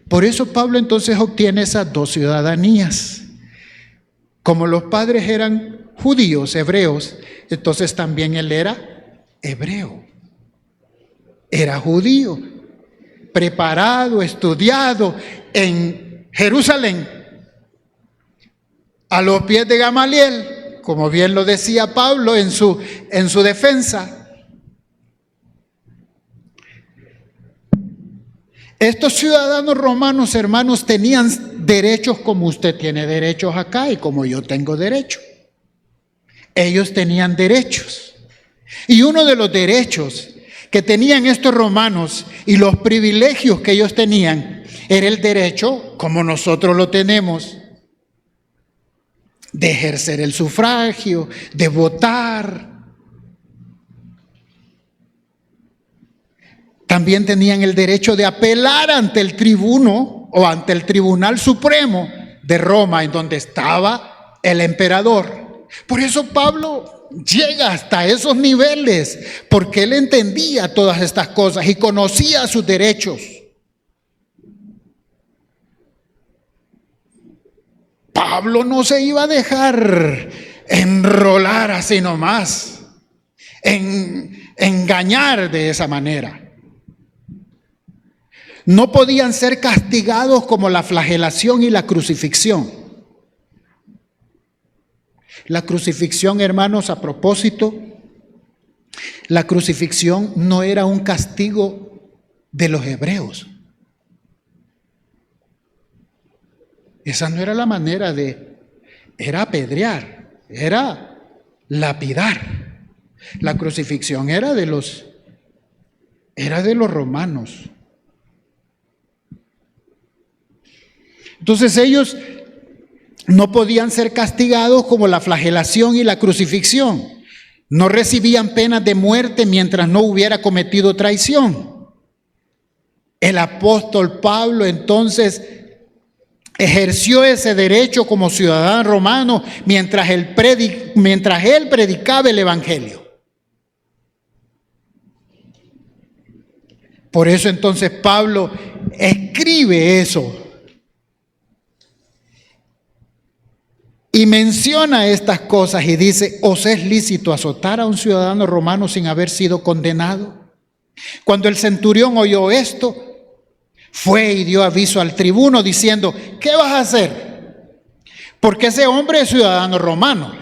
Por eso Pablo entonces obtiene esas dos ciudadanías. Como los padres eran judíos, hebreos, entonces también él era hebreo. Era judío, preparado, estudiado en Jerusalén, a los pies de Gamaliel, como bien lo decía Pablo en su defensa. Estos ciudadanos romanos, hermanos, tenían derechos como usted tiene derechos acá y como yo tengo derechos. Ellos tenían derechos. Y uno de los derechos que tenían estos romanos y los privilegios que ellos tenían era el derecho, como nosotros lo tenemos, de ejercer el sufragio, de votar. También tenían el derecho de apelar ante el tribuno o ante el Tribunal Supremo de Roma, en donde estaba el emperador. Por eso Pablo llega hasta esos niveles, porque él entendía todas estas cosas y conocía sus derechos. Pablo no se iba a dejar enrolar así nomás, engañar de esa manera. No podían ser castigados como la flagelación y la crucifixión. La crucifixión, hermanos, a propósito, la crucifixión no era un castigo de los hebreos. Esa no era la manera era apedrear, era lapidar. La crucifixión era de los romanos. Entonces ellos no podían ser castigados como la flagelación y la crucifixión. No recibían penas de muerte mientras no hubiera cometido traición. El apóstol Pablo entonces ejerció ese derecho como ciudadano romano mientras él predicaba el evangelio. Por eso entonces Pablo escribe eso y menciona estas cosas y dice: ¿os es lícito azotar a un ciudadano romano sin haber sido condenado? Cuando el centurión oyó esto, fue y dio aviso al tribuno diciendo: ¿qué vas a hacer? Porque ese hombre es ciudadano romano.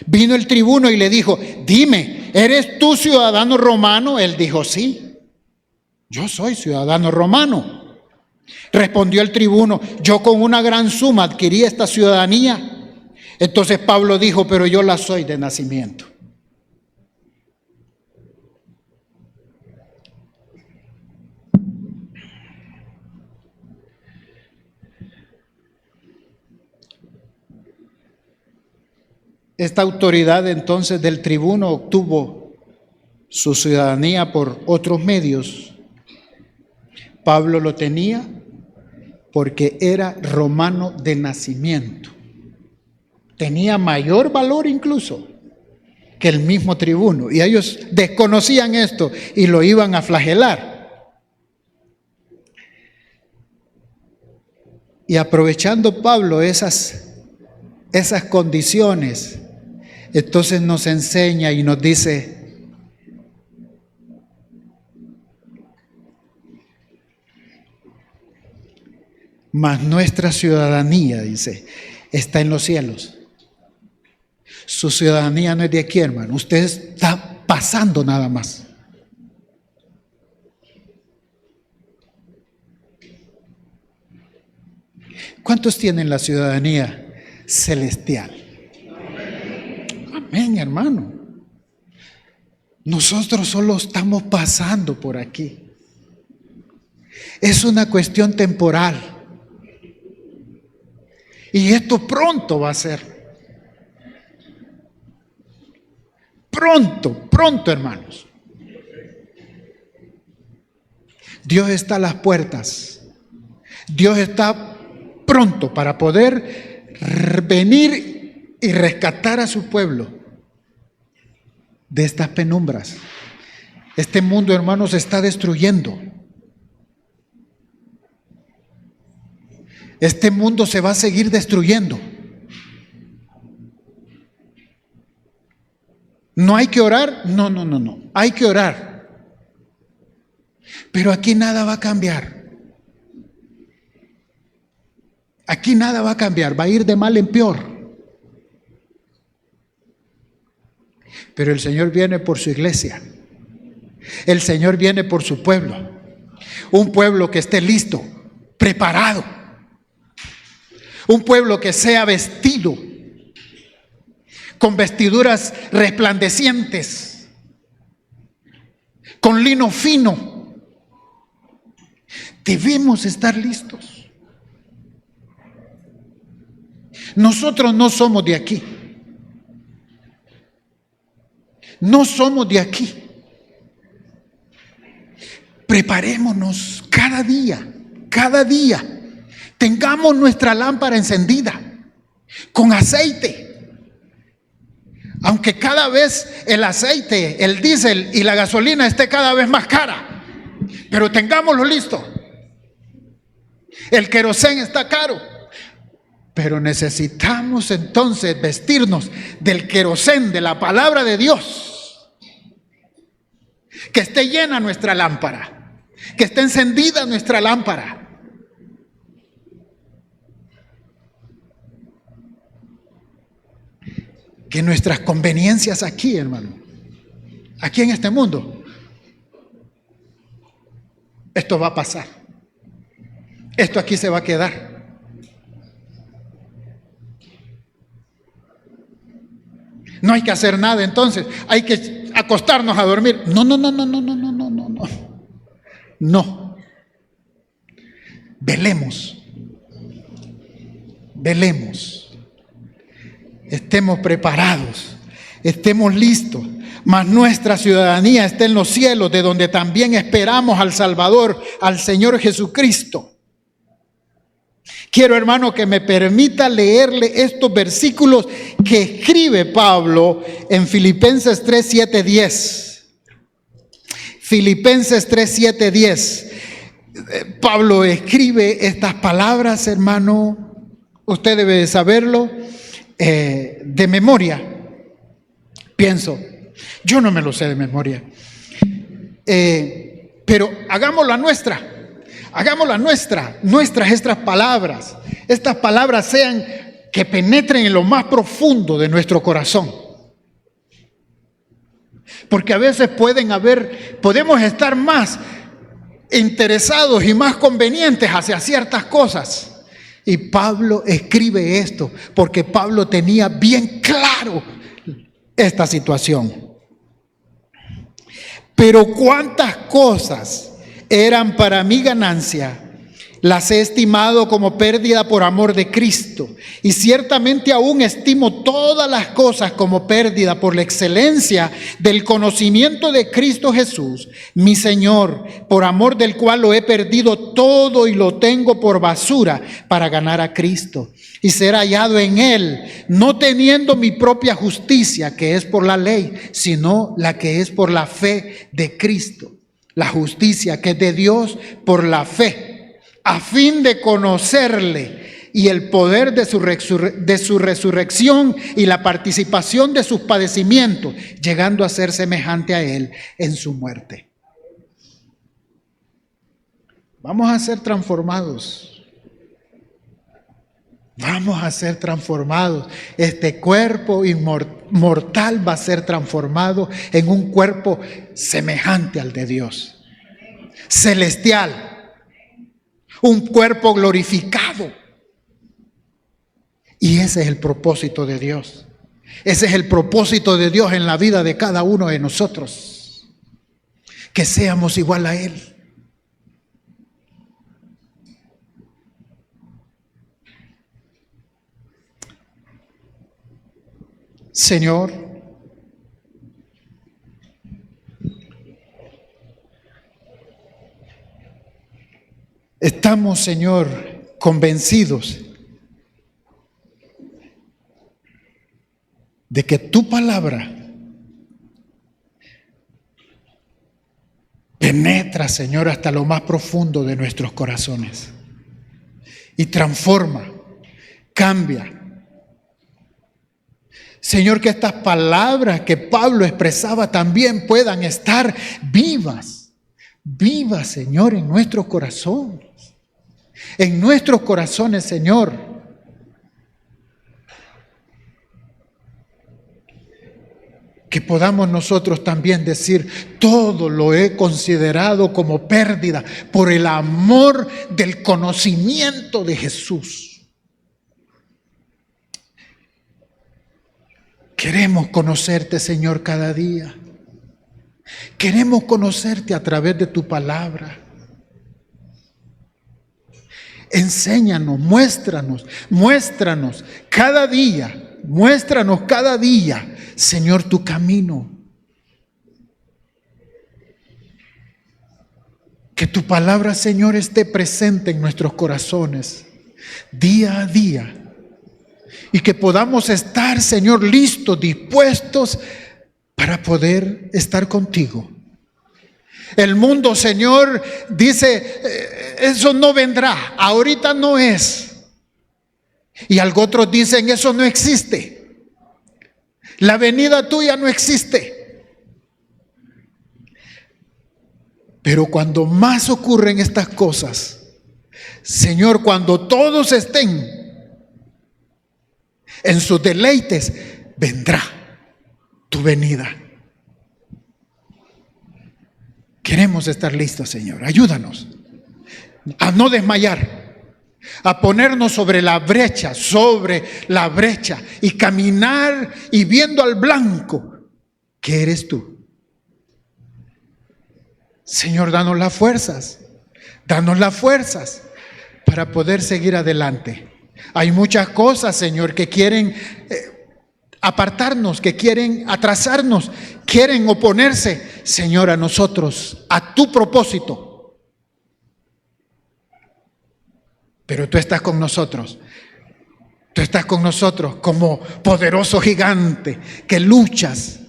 Vino el tribuno y le dijo: dime, ¿eres tú ciudadano romano? Él dijo: sí, yo soy ciudadano romano. Respondió el tribuno: yo con una gran suma adquirí esta ciudadanía. Entonces Pablo dijo: pero yo la soy de nacimiento. Esta autoridad entonces del tribuno obtuvo su ciudadanía por otros medios. Pablo lo tenía porque era romano de nacimiento. Tenía mayor valor incluso que el mismo tribuno. Y ellos desconocían esto y lo iban a flagelar. Y aprovechando Pablo esas condiciones, entonces nos enseña y nos dice: mas nuestra ciudadanía, dice, está en los cielos. Su ciudadanía no es de aquí, hermano. Usted está pasando nada más. ¿Cuántos tienen la ciudadanía celestial? Amén, hermano. Nosotros solo estamos pasando por aquí. Es una cuestión temporal. Y esto pronto va a ser. Pronto, hermanos. Dios está a las puertas. Dios está pronto para poder venir y rescatar a su pueblo de estas penumbras. Este mundo, hermanos, se está destruyendo. Este mundo se va a seguir destruyendo. ¿No hay que orar? No. Hay que orar. Pero aquí nada va a cambiar. Aquí nada va a cambiar. Va a ir de mal en peor. Pero el Señor viene por su iglesia. El Señor viene por su pueblo. Un pueblo que esté listo, preparado. Un pueblo que sea vestido con vestiduras resplandecientes, con lino fino. Debemos estar listos. Nosotros no somos de aquí. No somos de aquí. Preparémonos cada día. Tengamos nuestra lámpara encendida con aceite. Aunque cada vez el aceite, el diésel y la gasolina esté cada vez más cara, pero tengámoslo listo. El querosén está caro, pero necesitamos entonces vestirnos del querosén, de la palabra de Dios. Que esté llena nuestra lámpara, que esté encendida nuestra lámpara. Que nuestras conveniencias aquí, hermano, aquí en este mundo, esto va a pasar. Esto aquí se va a quedar. No hay que hacer nada entonces, hay que acostarnos a dormir. No. No. Velemos. Estemos preparados, estemos listos, mas nuestra ciudadanía está en los cielos, de donde también esperamos al Salvador, al Señor Jesucristo. Quiero, hermano, que me permita leerle estos versículos que escribe Pablo en Filipenses 3, 7, 10. Filipenses 3, 7, 10. Pablo escribe estas palabras, hermano, usted debe de saberlo. De memoria, pienso, yo no me lo sé de memoria, pero hagámosla nuestras estas palabras sean que penetren en lo más profundo de nuestro corazón, porque a veces podemos estar más interesados y más convenientes hacia ciertas cosas. Y Pablo escribe esto porque Pablo tenía bien claro esta situación. Pero cuántas cosas eran para mi ganancia, las he estimado como pérdida por amor de Cristo. Y ciertamente aún estimo todas las cosas como pérdida por la excelencia del conocimiento de Cristo Jesús, mi Señor, por amor del cual lo he perdido todo y lo tengo por basura para ganar a Cristo y ser hallado en Él, no teniendo mi propia justicia, que es por la ley, sino la que es por la fe de Cristo. La justicia que es de Dios por la fe, a fin de conocerle y el poder de su resurrección y la participación de sus padecimientos, llegando a ser semejante a Él en su muerte. Vamos a ser transformados. Vamos a ser transformados. Este cuerpo mortal va a ser transformado en un cuerpo semejante al de Dios, celestial. Un cuerpo glorificado. Y ese es el propósito de Dios. Ese es el propósito de Dios en la vida de cada uno de nosotros. Que seamos igual a Él. Señor, estamos, Señor, convencidos de que tu palabra penetra, Señor, hasta lo más profundo de nuestros corazones y transforma, cambia. Señor, que estas palabras que Pablo expresaba también puedan estar vivas, Señor, en nuestros corazones. En nuestros corazones, Señor. Que podamos nosotros también decir, todo lo he considerado como pérdida por el amor del conocimiento de Jesús. Queremos conocerte, Señor, cada día. Queremos conocerte a través de tu palabra. Enséñanos, muéstranos cada día, Señor, tu camino. Que tu palabra, Señor, esté presente en nuestros corazones día a día. Y que podamos estar, Señor, listos, dispuestos para poder estar contigo. El mundo, Señor, dice, eso no vendrá, ahorita no es. Y algo otros dicen, eso no existe. La venida tuya no existe. Pero cuando más ocurren estas cosas, Señor, cuando todos estén en sus deleites, vendrá tu venida. Queremos estar listos, Señor. Ayúdanos a no desmayar, a ponernos sobre la brecha y caminar y viendo al blanco que eres tú. Señor, danos las fuerzas para poder seguir adelante. Hay muchas cosas, Señor, que quieren apartarnos, que quieren atrasarnos, quieren oponerse, Señor, a nosotros, a tu propósito. Pero tú estás con nosotros. Tú estás con nosotros como poderoso gigante que luchas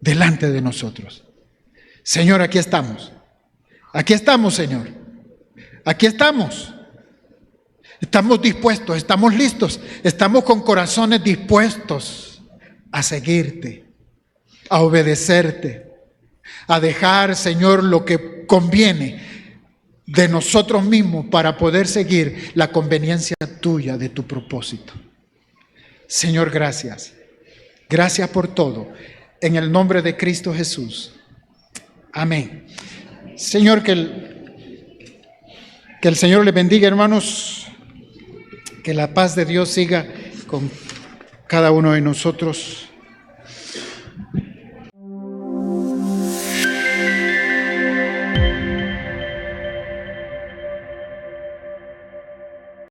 delante de nosotros. Señor, aquí estamos. Aquí estamos, Señor. Aquí estamos. Estamos dispuestos, estamos listos, estamos con corazones dispuestos a seguirte, a obedecerte, a dejar, Señor, lo que conviene de nosotros mismos para poder seguir la conveniencia tuya de tu propósito. Señor, gracias. Gracias por todo. En el nombre de Cristo Jesús. Amén. Señor, que el Señor le bendiga, hermanos, que la paz de Dios siga con cada uno de nosotros.